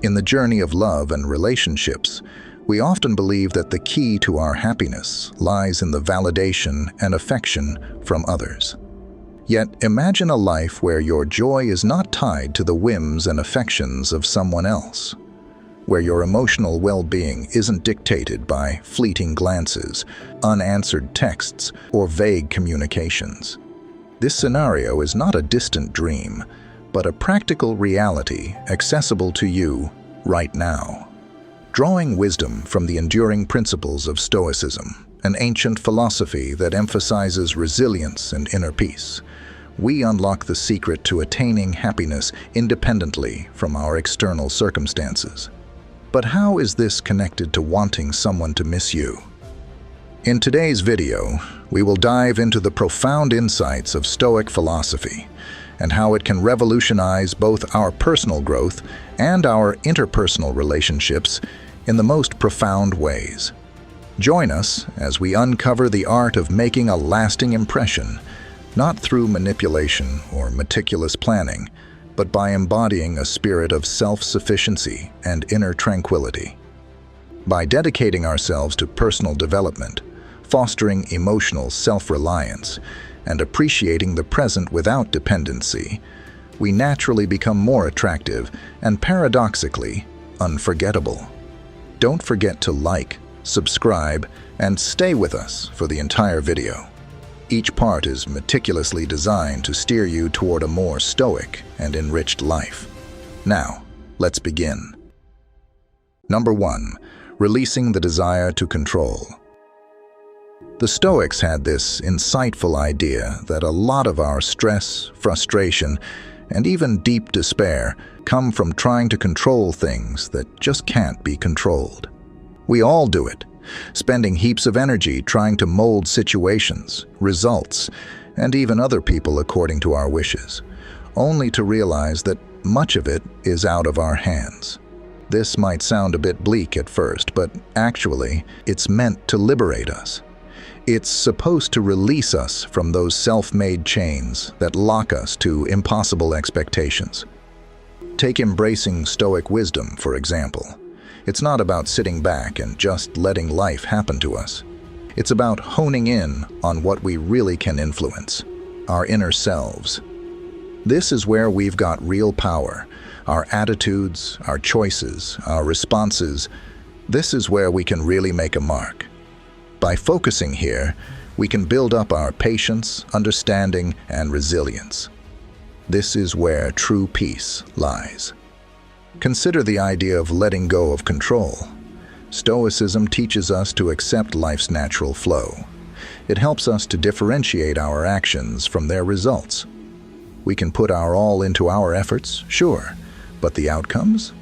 In the journey of love and relationships, we often believe that the key to our happiness lies in the validation and affection from others. Yet imagine a life where your joy is not tied to the whims and affections of someone else, where your emotional well-being isn't dictated by fleeting glances, unanswered texts, or vague communications. This scenario is not a distant dream, but a practical reality accessible to you right now. Drawing wisdom from the enduring principles of Stoicism, an ancient philosophy that emphasizes resilience and inner peace, we unlock the secret to attaining happiness independently from our external circumstances. But how is this connected to wanting someone to miss you? In today's video, we will dive into the profound insights of Stoic philosophy and how it can revolutionize both our personal growth and our interpersonal relationships in the most profound ways. Join us as we uncover the art of making a lasting impression, not through manipulation or meticulous planning, but by embodying a spirit of self-sufficiency and inner tranquility. By dedicating ourselves to personal development, fostering emotional self-reliance, and appreciating the present without dependency, we naturally become more attractive and, paradoxically, unforgettable. Don't forget to like, subscribe, and stay with us for the entire video. Each part is meticulously designed to steer you toward a more stoic and enriched life. Now, let's begin. Number 1. Releasing the desire to control. The Stoics had this insightful idea that a lot of our stress, frustration, and even deep despair come from trying to control things that just can't be controlled. We all do it, spending heaps of energy trying to mold situations, results, and even other people according to our wishes, only to realize that much of it is out of our hands. This might sound a bit bleak at first, but actually, it's meant to liberate us. It's supposed to release us from those self-made chains that lock us to impossible expectations. Take embracing Stoic wisdom, for example. It's not about sitting back and just letting life happen to us. It's about honing in on what we really can influence, our inner selves. This is where we've got real power, our attitudes, our choices, our responses. This is where we can really make a mark. By focusing here, we can build up our patience, understanding, and resilience. This is where true peace lies. Consider the idea of letting go of control. Stoicism teaches us to accept life's natural flow. It helps us to differentiate our actions from their results. We can put our all into our efforts, sure, but the outcomes?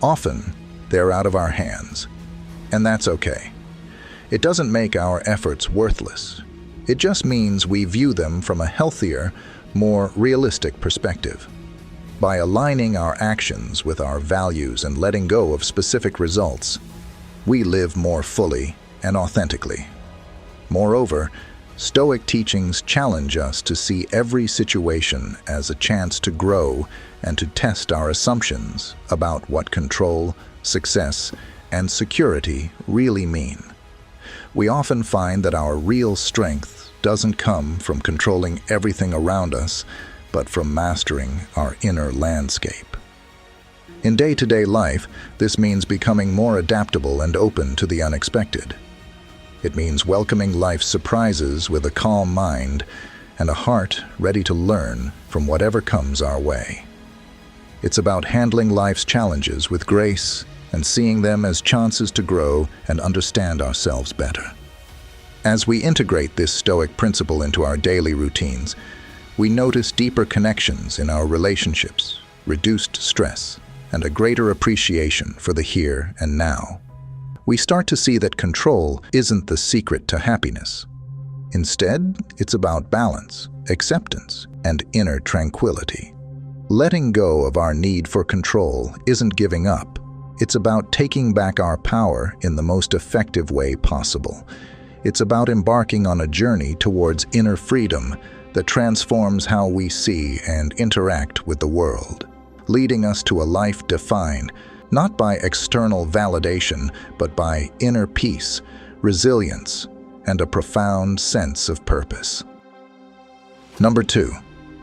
Often, they're out of our hands. And that's okay. It doesn't make our efforts worthless. It just means we view them from a healthier, more realistic perspective. By aligning our actions with our values and letting go of specific results, we live more fully and authentically. Moreover, Stoic teachings challenge us to see every situation as a chance to grow and to test our assumptions about what control, success, and security really mean. We often find that our real strength doesn't come from controlling everything around us, but from mastering our inner landscape. In day-to-day life, this means becoming more adaptable and open to the unexpected. It means welcoming life's surprises with a calm mind and a heart ready to learn from whatever comes our way. It's about handling life's challenges with grace and seeing them as chances to grow and understand ourselves better. As we integrate this Stoic principle into our daily routines, we notice deeper connections in our relationships, reduced stress, and a greater appreciation for the here and now. We start to see that control isn't the secret to happiness. Instead, it's about balance, acceptance, and inner tranquility. Letting go of our need for control isn't giving up. It's about taking back our power in the most effective way possible. It's about embarking on a journey towards inner freedom that transforms how we see and interact with the world, leading us to a life defined not by external validation, but by inner peace, resilience, and a profound sense of purpose. Number 2.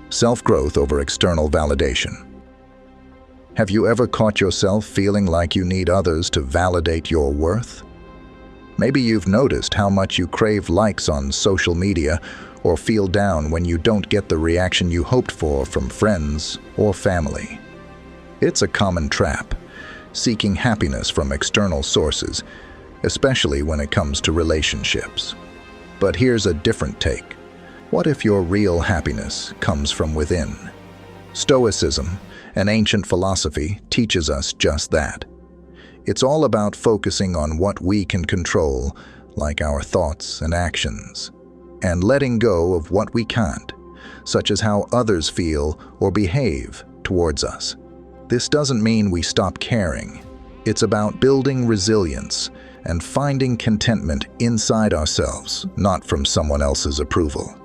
Self-growth over external validation. Have you ever caught yourself feeling like you need others to validate your worth? Maybe you've noticed how much you crave likes on social media or feel down when you don't get the reaction you hoped for from friends or family. It's a common trap, seeking happiness from external sources, especially when it comes to relationships. But here's a different take. What if your real happiness comes from within? Stoicism, an ancient philosophy, teaches us just that. It's all about focusing on what we can control, like our thoughts and actions, and letting go of what we can't, such as how others feel or behave towards us. This doesn't mean we stop caring. It's about building resilience and finding contentment inside ourselves, not from someone else's approval.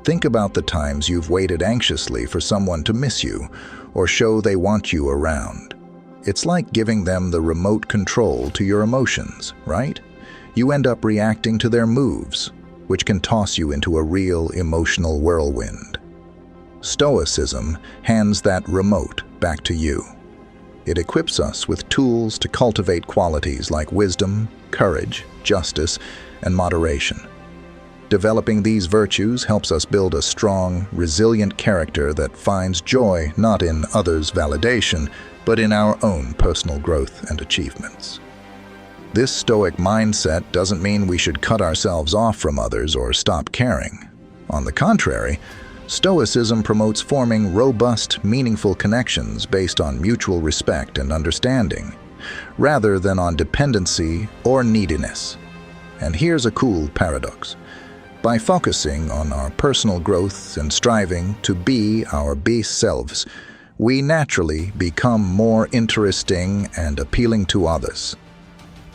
Think about the times you've waited anxiously for someone to miss you or show they want you around. It's like giving them the remote control to your emotions, right? You end up reacting to their moves, which can toss you into a real emotional whirlwind. Stoicism hands that remote back to you. It equips us with tools to cultivate qualities like wisdom, courage, justice, and moderation. Developing these virtues helps us build a strong, resilient character that finds joy not in others' validation, but in our own personal growth and achievements. This Stoic mindset doesn't mean we should cut ourselves off from others or stop caring. On the contrary, Stoicism promotes forming robust, meaningful connections based on mutual respect and understanding, rather than on dependency or neediness. And here's a cool paradox. By focusing on our personal growth and striving to be our best selves, we naturally become more interesting and appealing to others.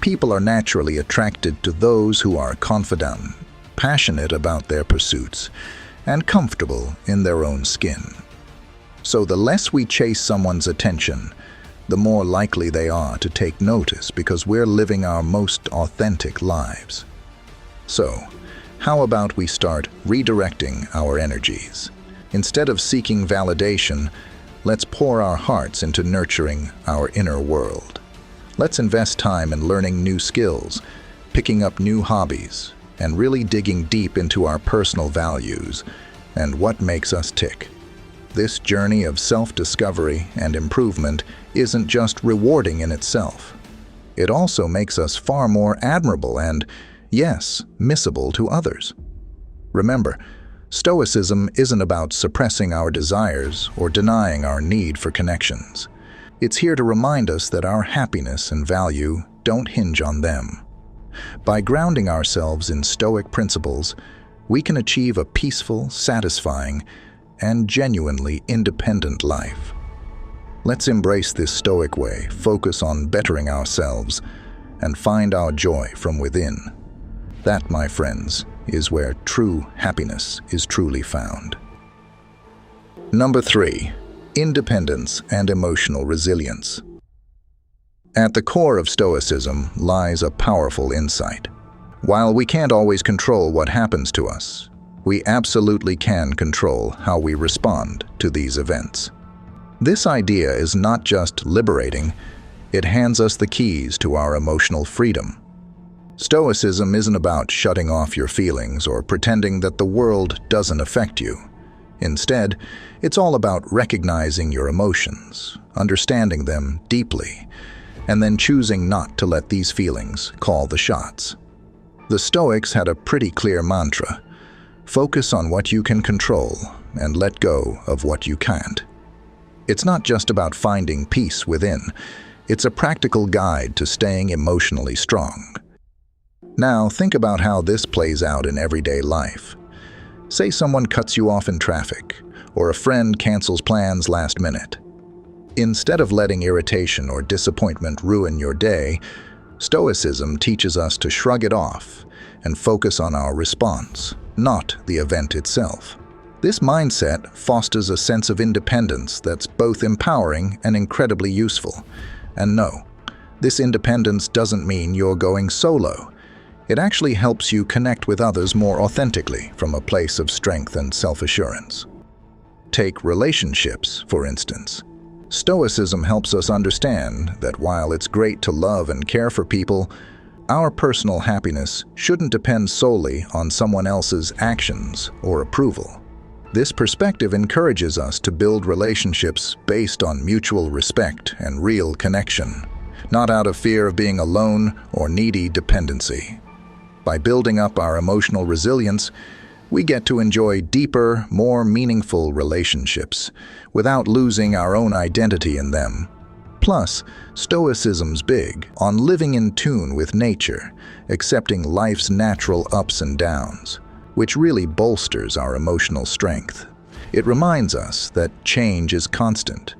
People are naturally attracted to those who are confident, passionate about their pursuits, and comfortable in their own skin. So the less we chase someone's attention, the more likely they are to take notice because we're living our most authentic lives. So, how about we start redirecting our energies? Instead of seeking validation, let's pour our hearts into nurturing our inner world. Let's invest time in learning new skills, picking up new hobbies, and really digging deep into our personal values and what makes us tick. This journey of self-discovery and improvement isn't just rewarding in itself. It also makes us far more admirable and, yes, missable to others. Remember, Stoicism isn't about suppressing our desires or denying our need for connections. It's here to remind us that our happiness and value don't hinge on them. By grounding ourselves in Stoic principles, we can achieve a peaceful, satisfying, and genuinely independent life. Let's embrace this Stoic way, focus on bettering ourselves, and find our joy from within. That, my friends, is where true happiness is truly found. Number 3. Independence and emotional resilience. At the core of Stoicism lies a powerful insight. While we can't always control what happens to us, we absolutely can control how we respond to these events. This idea is not just liberating, it hands us the keys to our emotional freedom. Stoicism isn't about shutting off your feelings or pretending that the world doesn't affect you. Instead, it's all about recognizing your emotions, understanding them deeply, and then choosing not to let these feelings call the shots. The Stoics had a pretty clear mantra: focus on what you can control and let go of what you can't. It's not just about finding peace within, it's a practical guide to staying emotionally strong. Now, think about how this plays out in everyday life. Say someone cuts you off in traffic, or a friend cancels plans last minute. Instead of letting irritation or disappointment ruin your day, Stoicism teaches us to shrug it off and focus on our response, not the event itself. This mindset fosters a sense of independence that's both empowering and incredibly useful, And no, this independence doesn't mean you're going solo. It actually helps you connect with others more authentically from a place of strength and self-assurance. Take relationships, for instance. Stoicism helps us understand that while it's great to love and care for people, our personal happiness shouldn't depend solely on someone else's actions or approval. This perspective encourages us to build relationships based on mutual respect and real connection, not out of fear of being alone or needy dependency. By building up our emotional resilience, we get to enjoy deeper, more meaningful relationships without losing our own identity in them. Plus, Stoicism's big on living in tune with nature, accepting life's natural ups and downs, which really bolsters our emotional strength. It reminds us that change is constant,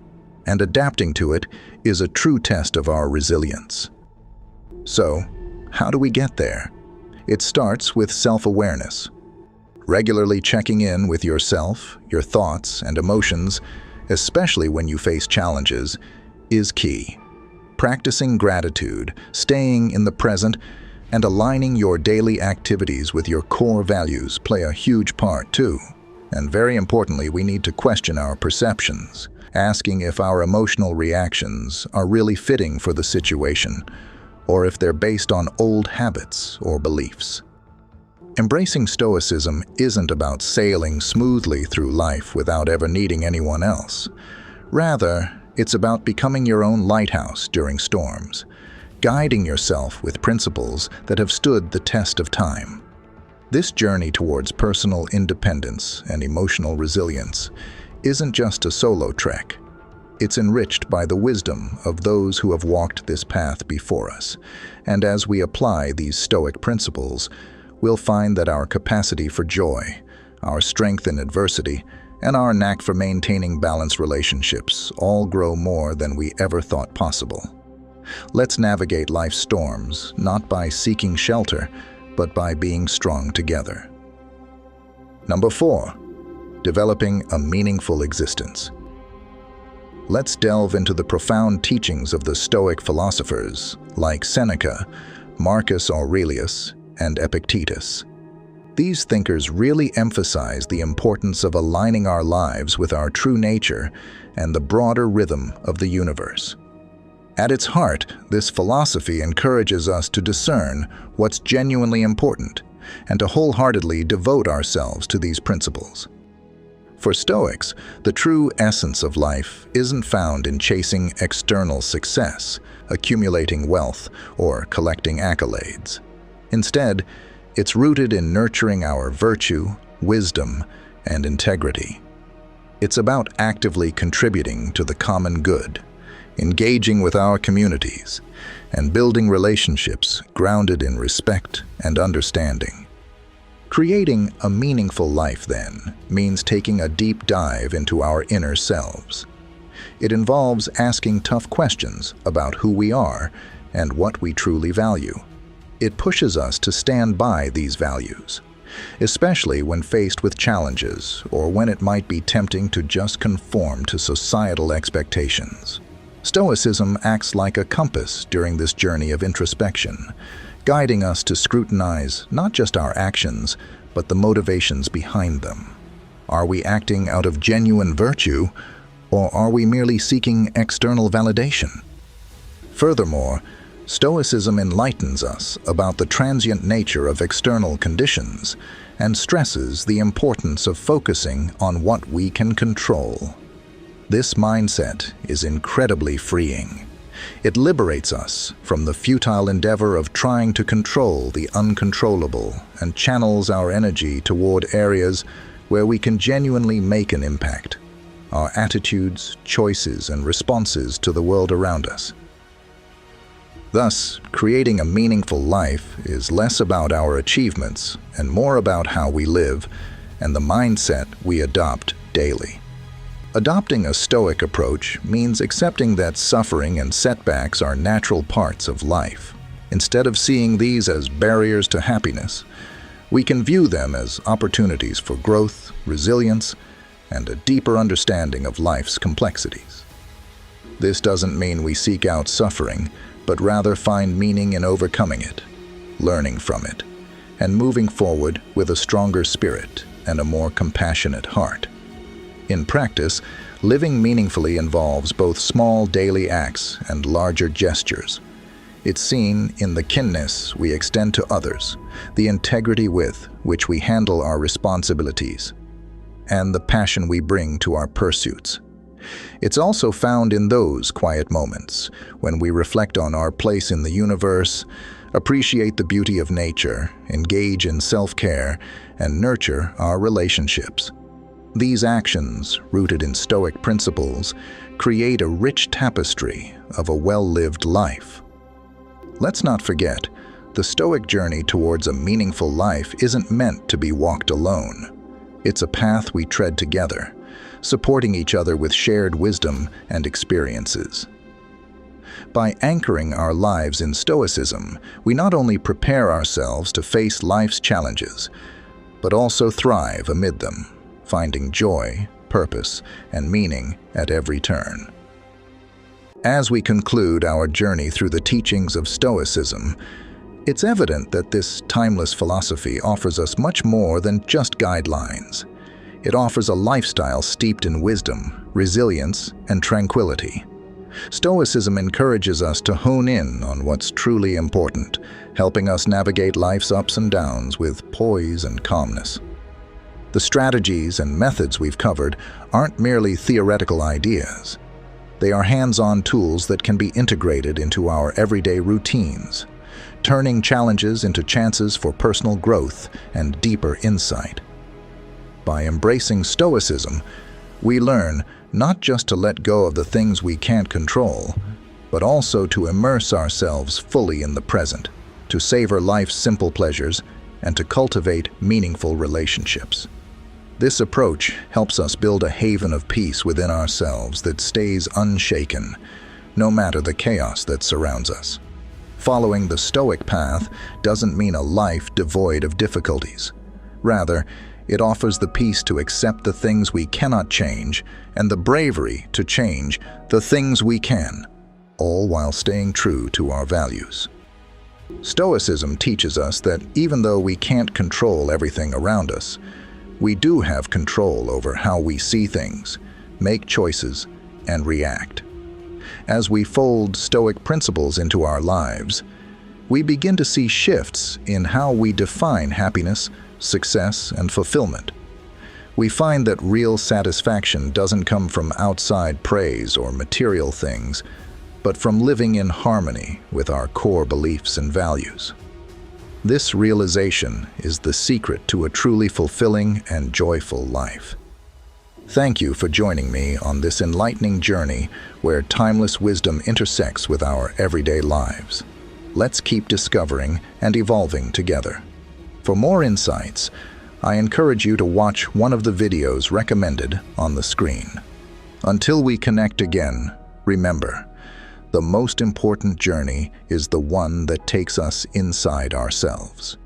and adapting to it is a true test of our resilience. So, how do we get there? It starts with self-awareness. Regularly checking in with yourself, your thoughts, and emotions, especially when you face challenges, is key. Practicing gratitude, staying in the present, and aligning your daily activities with your core values play a huge part too. And very importantly, we need to question our perceptions, asking if our emotional reactions are really fitting for the situation, or if they're based on old habits or beliefs. Embracing Stoicism isn't about sailing smoothly through life without ever needing anyone else. Rather, it's about becoming your own lighthouse during storms, guiding yourself with principles that have stood the test of time. This journey towards personal independence and emotional resilience isn't just a solo trek. It's enriched by the wisdom of those who have walked this path before us. And as we apply these Stoic principles, we'll find that our capacity for joy, our strength in adversity, and our knack for maintaining balanced relationships all grow more than we ever thought possible. Let's navigate life's storms, not by seeking shelter, but by being strong together. Number 4, developing a meaningful existence. Let's delve into the profound teachings of the Stoic philosophers like Seneca, Marcus Aurelius, and Epictetus. These thinkers really emphasize the importance of aligning our lives with our true nature and the broader rhythm of the universe. At its heart, this philosophy encourages us to discern what's genuinely important and to wholeheartedly devote ourselves to these principles. For Stoics, the true essence of life isn't found in chasing external success, accumulating wealth, or collecting accolades. Instead, it's rooted in nurturing our virtue, wisdom, and integrity. It's about actively contributing to the common good, engaging with our communities, and building relationships grounded in respect and understanding. Creating a meaningful life, then, means taking a deep dive into our inner selves. It involves asking tough questions about who we are and what we truly value. It pushes us to stand by these values, especially when faced with challenges or when it might be tempting to just conform to societal expectations. Stoicism acts like a compass during this journey of introspection, guiding us to scrutinize not just our actions, but the motivations behind them. Are we acting out of genuine virtue, or are we merely seeking external validation? Furthermore, Stoicism enlightens us about the transient nature of external conditions and stresses the importance of focusing on what we can control. This mindset is incredibly freeing. It liberates us from the futile endeavor of trying to control the uncontrollable and channels our energy toward areas where we can genuinely make an impact, our attitudes, choices, and responses to the world around us. Thus, creating a meaningful life is less about our achievements and more about how we live and the mindset we adopt daily. Adopting a Stoic approach means accepting that suffering and setbacks are natural parts of life. Instead of seeing these as barriers to happiness, we can view them as opportunities for growth, resilience, and a deeper understanding of life's complexities. This doesn't mean we seek out suffering, but rather find meaning in overcoming it, learning from it, and moving forward with a stronger spirit and a more compassionate heart. In practice, living meaningfully involves both small daily acts and larger gestures. It's seen in the kindness we extend to others, the integrity with which we handle our responsibilities, and the passion we bring to our pursuits. It's also found in those quiet moments when we reflect on our place in the universe, appreciate the beauty of nature, engage in self-care, and nurture our relationships. These actions, rooted in Stoic principles, create a rich tapestry of a well-lived life. Let's not forget, the Stoic journey towards a meaningful life isn't meant to be walked alone. It's a path we tread together, supporting each other with shared wisdom and experiences. By anchoring our lives in Stoicism, we not only prepare ourselves to face life's challenges, but also thrive amid them, finding joy, purpose, and meaning at every turn. As we conclude our journey through the teachings of Stoicism, it's evident that this timeless philosophy offers us much more than just guidelines. It offers a lifestyle steeped in wisdom, resilience, and tranquility. Stoicism encourages us to hone in on what's truly important, helping us navigate life's ups and downs with poise and calmness. The strategies and methods we've covered aren't merely theoretical ideas. They are hands-on tools that can be integrated into our everyday routines, turning challenges into chances for personal growth and deeper insight. By embracing Stoicism, we learn not just to let go of the things we can't control, but also to immerse ourselves fully in the present, to savor life's simple pleasures, and to cultivate meaningful relationships. This approach helps us build a haven of peace within ourselves that stays unshaken, no matter the chaos that surrounds us. Following the Stoic path doesn't mean a life devoid of difficulties. Rather, it offers the peace to accept the things we cannot change and the bravery to change the things we can, all while staying true to our values. Stoicism teaches us that even though we can't control everything around us, we do have control over how we see things, make choices, and react. As we fold Stoic principles into our lives, we begin to see shifts in how we define happiness, success, and fulfillment. We find that real satisfaction doesn't come from outside praise or material things, but from living in harmony with our core beliefs and values. This realization is the secret to a truly fulfilling and joyful life. Thank you for joining me on this enlightening journey where timeless wisdom intersects with our everyday lives. Let's keep discovering and evolving together. For more insights, I encourage you to watch one of the videos recommended on the screen. Until we connect again, remember, the most important journey is the one that takes us inside ourselves.